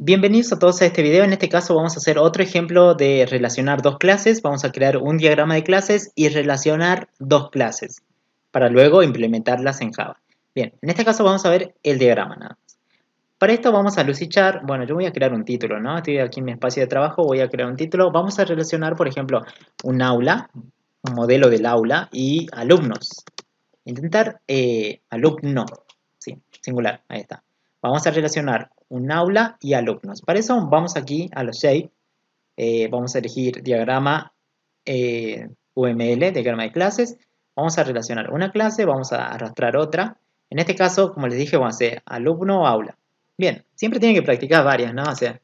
Bienvenidos a todos a este video. En este caso vamos a hacer otro ejemplo de relacionar dos clases. Vamos a crear un diagrama de clases y relacionar dos clases para luego implementarlas en Java. Bien, en este caso vamos a ver el diagrama nada más. Para esto vamos a lucichar, bueno, yo voy a crear un título, ¿no? Estoy aquí en mi espacio de trabajo, voy a crear un título. Vamos a relacionar, por ejemplo, un aula, un modelo del aula y alumnos. Intentar alumno, sí, singular, ahí está. Vamos a relacionar un aula y alumnos. Para eso vamos aquí a los shape, vamos a elegir diagrama UML, diagrama de clases. Vamos a relacionar una clase, vamos a arrastrar otra. En este caso, como les dije, vamos a hacer alumno o aula. Bien, siempre tienen que practicar varias, ¿no? O sea,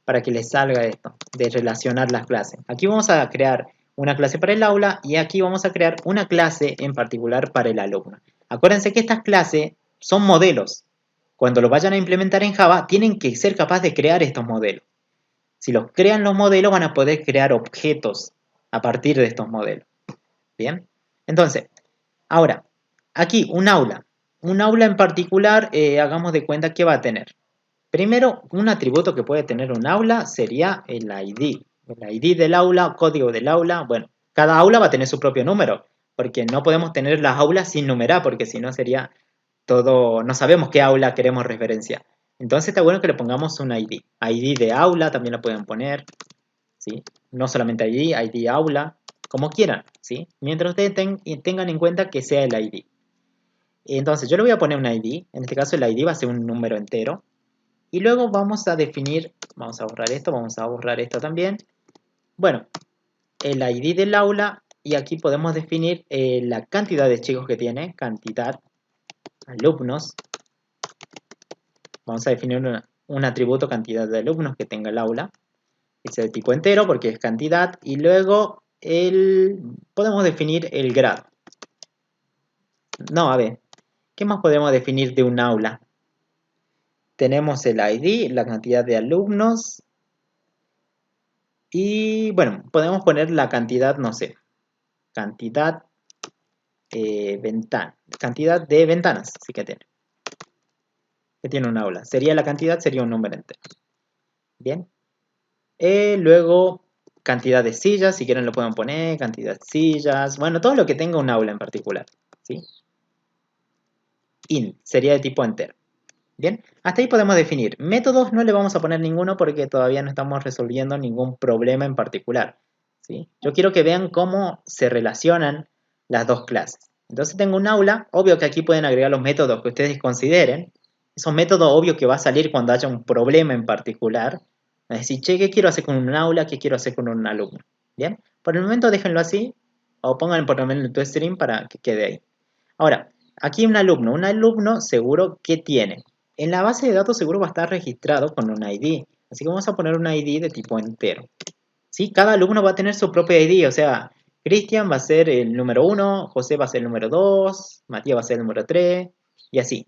para que les salga esto, de relacionar las clases. Aquí vamos a crear una clase para el aula y aquí vamos a crear una clase en particular para el alumno. Acuérdense que estas clases son modelos. Cuando lo vayan a implementar en Java, tienen que ser capaces de crear estos modelos. Si los crean los modelos, van a poder crear objetos a partir de estos modelos. Bien, entonces, ahora, aquí un aula. Un aula en particular, hagamos de cuenta que va a tener. Primero, un atributo que puede tener un aula sería el ID. El ID del aula, código del aula. Bueno, cada aula va a tener su propio número, porque no podemos tener las aulas sin numerar, porque si no sería todo, no sabemos qué aula queremos referenciar. Entonces está bueno que le pongamos un ID. ID de aula también lo pueden poner, ¿sí? No solamente ID aula, como quieran, ¿sí? Mientras ustedes tengan en cuenta que sea el ID. Entonces yo le voy a poner un ID, en este caso el ID va a ser un número entero. Y luego vamos a definir, vamos a borrar esto también. Bueno, el ID del aula y aquí podemos definir la cantidad de chicos que tiene, cantidad, alumnos. Vamos a definir un atributo cantidad de alumnos que tenga el aula. Es de tipo entero porque es cantidad. Y luego podemos definir el grado. No, a ver, ¿qué más podemos definir de un aula? Tenemos el ID, la cantidad de alumnos. Y bueno, podemos poner la cantidad, no sé, cantidad, cantidad de ventanas, sí que tiene un aula. Sería la cantidad, sería un número entero. Bien. Luego, cantidad de sillas, si quieren lo pueden poner, cantidad de sillas, bueno, todo lo que tenga un aula en particular, ¿sí? Int, sería de tipo entero. Bien, hasta ahí podemos definir. Métodos no le vamos a poner ninguno porque todavía no estamos resolviendo ningún problema en particular, ¿sí? Yo quiero que vean cómo se relacionan las dos clases. Entonces tengo un aula, obvio que aquí pueden agregar los métodos que ustedes consideren. Esos métodos obvio que va a salir cuando haya un problema en particular. Es decir, che, ¿qué quiero hacer con un aula? ¿Qué quiero hacer con un alumno? Bien, por el momento déjenlo así o pongan por lo menos el toString para que quede ahí. Ahora, aquí un alumno seguro que tiene. En la base de datos seguro va a estar registrado con un ID. Así que vamos a poner un ID de tipo entero. ¿Sí? Cada alumno va a tener su propio ID. O sea, Cristian va a ser el número 1, José va a ser el número 2, Matías va a ser el número 3 y así.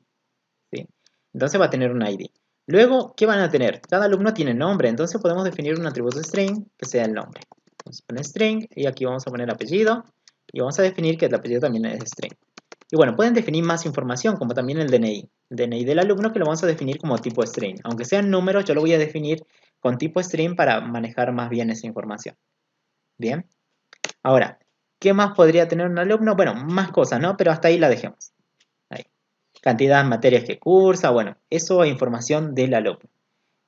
¿Sí? Entonces va a tener un ID. Luego, ¿qué van a tener? Cada alumno tiene nombre. Entonces podemos definir un atributo string que sea el nombre. Vamos a poner string y aquí vamos a poner apellido. Y vamos a definir que el apellido también es string. Y bueno, pueden definir más información, como también el DNI. DNI del alumno que lo vamos a definir como tipo string. Aunque sean números, yo lo voy a definir con tipo string para manejar más bien esa información. Bien. Ahora, ¿qué más podría tener un alumno? Bueno, más cosas, ¿no? Pero hasta ahí la dejemos. Ahí. Cantidad de materias que cursa, bueno, eso es información del alumno.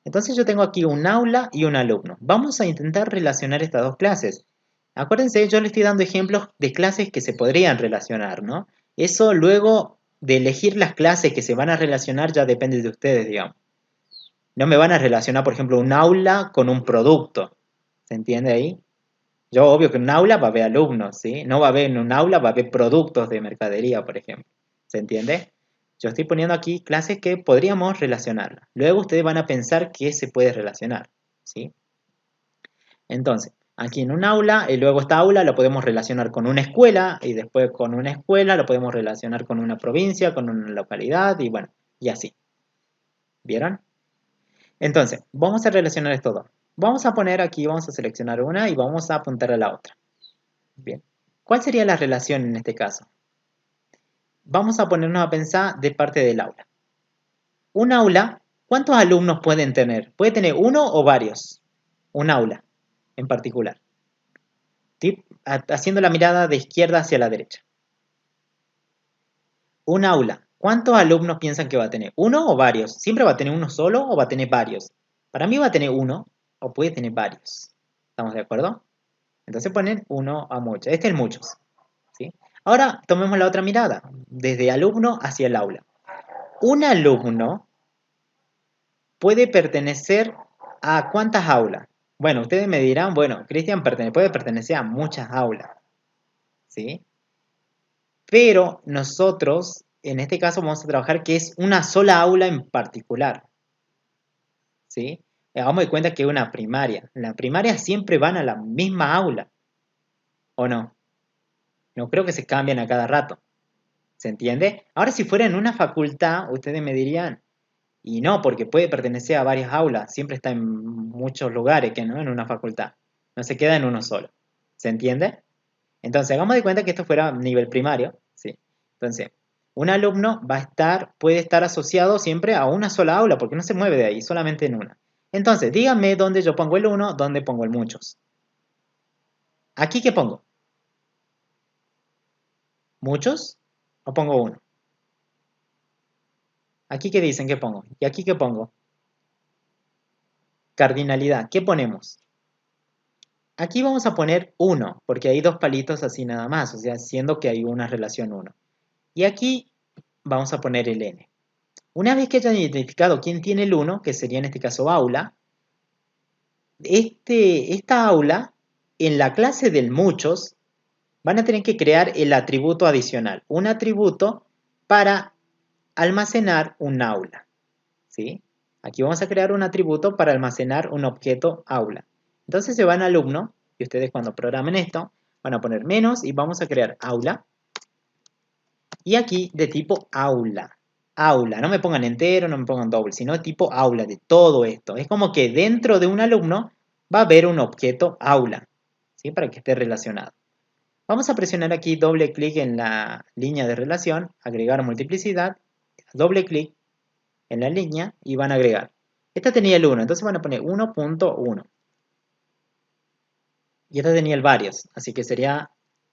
Entonces yo tengo aquí un aula y un alumno. Vamos a intentar relacionar estas dos clases. Acuérdense, yo les estoy dando ejemplos de clases que se podrían relacionar, ¿no? Eso luego de elegir las clases que se van a relacionar ya depende de ustedes, digamos. No me van a relacionar, por ejemplo, un aula con un producto. ¿Se entiende ahí? Yo, obvio que en un aula va a haber alumnos, ¿sí? No va a haber en un aula, va a haber productos de mercadería, por ejemplo. ¿Se entiende? Yo estoy poniendo aquí clases que podríamos relacionarlas. Luego ustedes van a pensar que se puede relacionar, ¿sí? Entonces, aquí en un aula, y luego esta aula lo podemos relacionar con una escuela, y después con una escuela lo podemos relacionar con una provincia, con una localidad, y bueno, y así. ¿Vieron? Entonces, vamos a relacionar esto dos. Vamos a poner aquí, vamos a seleccionar una y vamos a apuntar a la otra. Bien. ¿Cuál sería la relación en este caso? Vamos a ponernos a pensar de parte del aula. Un aula ¿Cuántos alumnos pueden tener? ¿Puede tener uno o varios? Un aula en particular. Haciendo la mirada de izquierda hacia la derecha. Un aula. ¿Cuántos alumnos piensan que va a tener? ¿Uno o varios? ¿Siempre va a tener uno solo o va a tener varios? Para mí va a tener uno o puede tener varios. ¿Estamos de acuerdo? Entonces ponen uno a muchos. Este es muchos. ¿Sí? Ahora tomemos la otra mirada, desde alumno hacia el aula. Un alumno puede pertenecer a ¿cuántas aulas? Bueno, ustedes me dirán, bueno, Cristian puede pertenecer a muchas aulas, ¿sí? Pero nosotros, en este caso, vamos a trabajar que es una sola aula en particular, ¿sí? Hagamos de cuenta que es una primaria. En la primaria siempre van a la misma aula, ¿o no? No creo que se cambien a cada rato, ¿se entiende? Ahora, si fuera en una facultad, ustedes me dirían, y no, porque puede pertenecer a varias aulas, siempre está en muchos lugares, que no en una facultad, no se queda en uno solo, ¿se entiende? Entonces, hagamos de cuenta que esto fuera nivel primario, ¿sí? Entonces, un alumno puede estar asociado siempre a una sola aula, porque no se mueve de ahí, solamente en una. Entonces, díganme dónde yo pongo el uno, dónde pongo el muchos. ¿Aquí qué pongo? ¿Muchos? ¿O pongo uno? ¿Aquí qué dicen? ¿Qué pongo? ¿Y aquí qué pongo? Cardinalidad. ¿Qué ponemos? Aquí vamos a poner uno, porque hay dos palitos así nada más, o sea, siendo que hay una relación uno. Y aquí vamos a poner el n. Una vez que hayan identificado quién tiene el 1, que sería en este caso aula, esta aula, en la clase del muchos, van a tener que crear el atributo adicional. Un atributo para almacenar un aula. ¿Sí? Aquí vamos a crear un atributo para almacenar un objeto aula. Entonces se van a alumno, y ustedes cuando programen esto, van a poner menos y vamos a crear aula. Y aquí de tipo aula. Aula, no me pongan entero, no me pongan doble, sino tipo aula de todo esto. Es como que dentro de un alumno va a haber un objeto aula, ¿sí? Para que esté relacionado. Vamos a presionar aquí doble clic en la línea de relación, agregar multiplicidad, doble clic en la línea y van a agregar. Esta tenía el 1, entonces van a poner 1.1. Y esta tenía el varios, así que sería,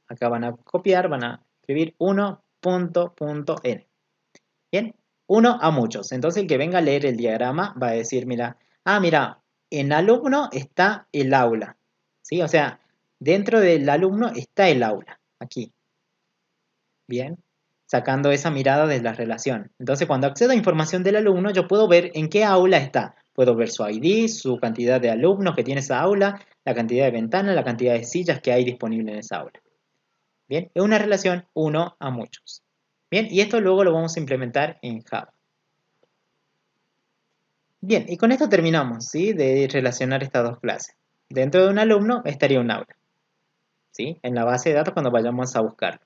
acá van a copiar, van a escribir 1.n. Bien, uno a muchos. Entonces el que venga a leer el diagrama va a decir, mira, mira, en alumno está el aula. ¿Sí? O sea, dentro del alumno está el aula, aquí. Bien, sacando esa mirada de la relación. Entonces cuando accedo a información del alumno, yo puedo ver en qué aula está. Puedo ver su ID, su cantidad de alumnos que tiene esa aula, la cantidad de ventanas, la cantidad de sillas que hay disponible en esa aula. Bien, es una relación uno a muchos. Bien, y esto luego lo vamos a implementar en Java. Bien, y con esto terminamos, ¿sí? De relacionar estas dos clases. Dentro de un alumno estaría un aula, ¿sí? En la base de datos cuando vayamos a buscar.